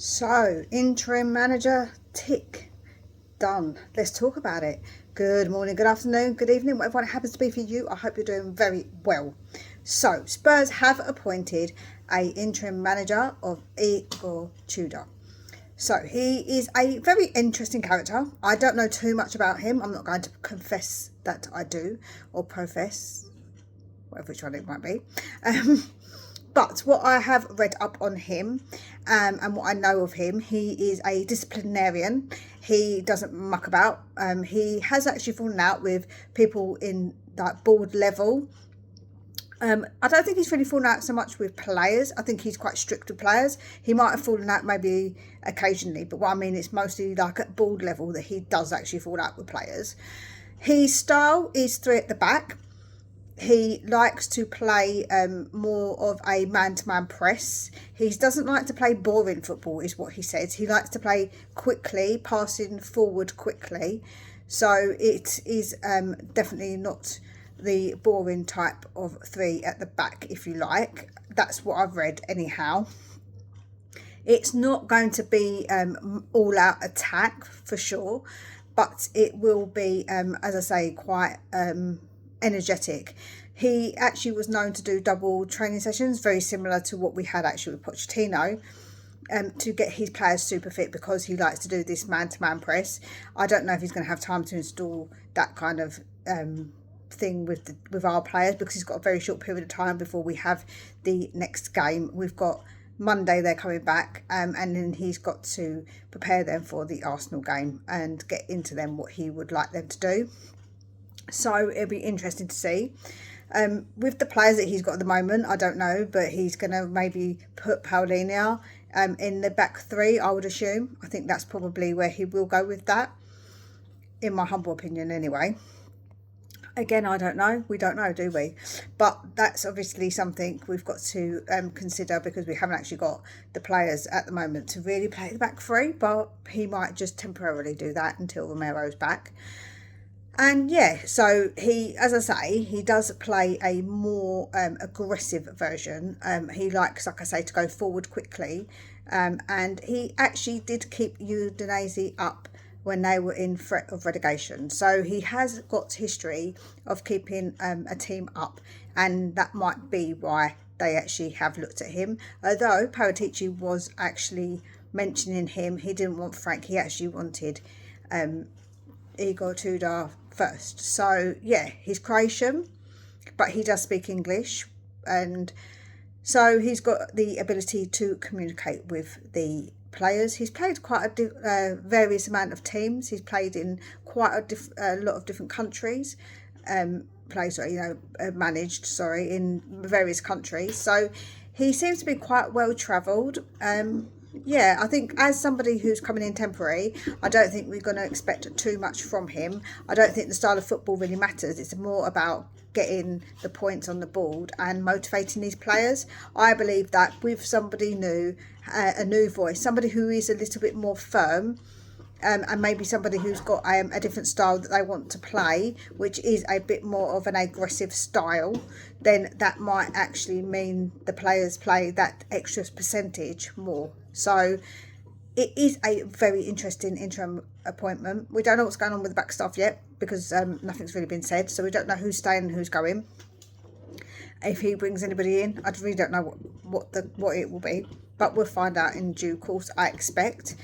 So, interim manager, tick, done. Let's talk about it. Good morning, good afternoon, good evening, whatever it happens to be for you. I hope you're doing very well. So, Spurs have appointed a interim manager of Igor Tudor. So, he is a very interesting character. I don't know too much about him. I'm not going to confess that I do, or profess, whatever which one it might be. But what I have read up on him and what I know of him, he is a disciplinarian. He doesn't muck about. He has actually fallen out with people in like board level. I don't think he's really fallen out so much with players. I think he's quite strict with players. He might have fallen out maybe occasionally, but what I mean, it's mostly like at board level that he does actually fall out with players. His style is three at the back. He likes to play more of a man-to-man press. He doesn't like to play boring football, is what he says. He likes to play quickly, passing forward quickly. So it is definitely not the boring type of three at the back, if you like. That's what I've read anyhow. It's not going to be all-out attack for sure, but it will be, as I say, quite energetic. He actually was known to do double training sessions, very similar to what we had actually with Pochettino, to get his players super fit because he likes to do this man-to-man press. I don't know if he's going to have time to install that kind of thing with our players because he's got a very short period of time before we have the next game. We've got Monday they're coming back, and then he's got to prepare them for the Arsenal game and get into them what he would like them to do. So it'll be interesting to see. With the players that he's got at the moment, I don't know, but he's going to maybe put Paulinho in the back three, I would assume. I think that's probably where he will go with that, in my humble opinion anyway. Again, I don't know. We don't know, do we? But that's obviously something we've got to consider because we haven't actually got the players at the moment to really play the back three, but he might just temporarily do that until Romero's back. And yeah, so he, as I say, he does play a more aggressive version. He likes, like I say, to go forward quickly. And he actually did keep Udinese up when they were in threat of relegation. So he has got history of keeping a team up. And that might be why they actually have looked at him. Although Paratici was actually mentioning him, he didn't want Frank. He actually wanted Igor Tudor first. So yeah, he's Croatian, but he does speak English, and so he's got the ability to communicate with the players. He's played quite a various amount of teams. He's played in quite a lot of different countries. Managed in various countries. So he seems to be quite well travelled. Yeah, I think as somebody who's coming in temporary, I don't think we're going to expect too much from him. I don't think the style of football really matters. It's more about getting the points on the board and motivating these players. I believe that with somebody new, a new voice, somebody who is a little bit more firm, and maybe somebody who's got a different style that they want to play, which is a bit more of an aggressive style, then that might actually mean the players play that extra percentage more. So it is a very interesting interim appointment. We don't know what's going on with the back staff yet because nothing's really been said. So we don't know who's staying and who's going. If he brings anybody in, I really don't know what it will be. But we'll find out in due course, I expect.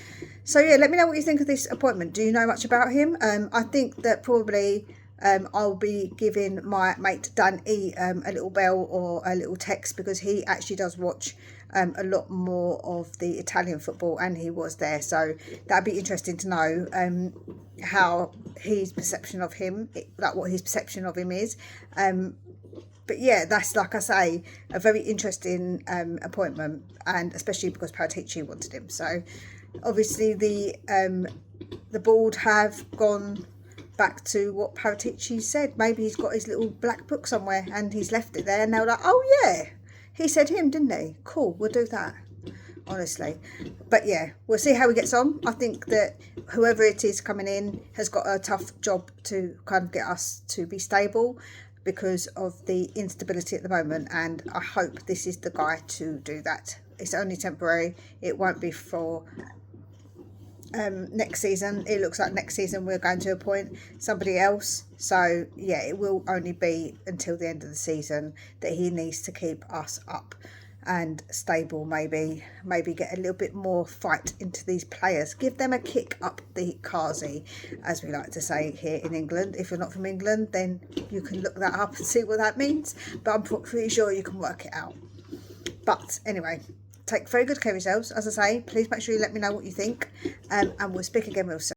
So yeah, let me know what you think of this appointment. Do you know much about him? I think that probably I'll be giving my mate Dan E a little bell or a little text because he actually does watch a lot more of the Italian football and he was there. So that'd be interesting to know how his perception of him, what his perception of him is. But yeah, that's, like I say, a very interesting appointment, and especially because Paratici wanted him. So obviously the board have gone back to what Paratici said. Maybe he's got his little black book somewhere and he's left it there and they were like, oh yeah, he said him, didn't he? Cool, we'll do that. Honestly. But yeah, we'll see how he gets on. I think that whoever it is coming in has got a tough job to kind of get us to be stable because of the instability at the moment, and I hope this is the guy to do that. it's only temporary. It won't be for next season. It looks like next season we're going to appoint somebody else. So yeah, it will only be until the end of the season that he needs to keep us up and stable. Maybe get a little bit more fight into these players, give them a kick up the carsey, as we like to say here in England. If you're not from England, then you can look that up and see what that means, but I'm pretty sure you can work it out. But anyway, take very good care of yourselves. As I say, please make sure you let me know what you think, and we'll speak again real soon.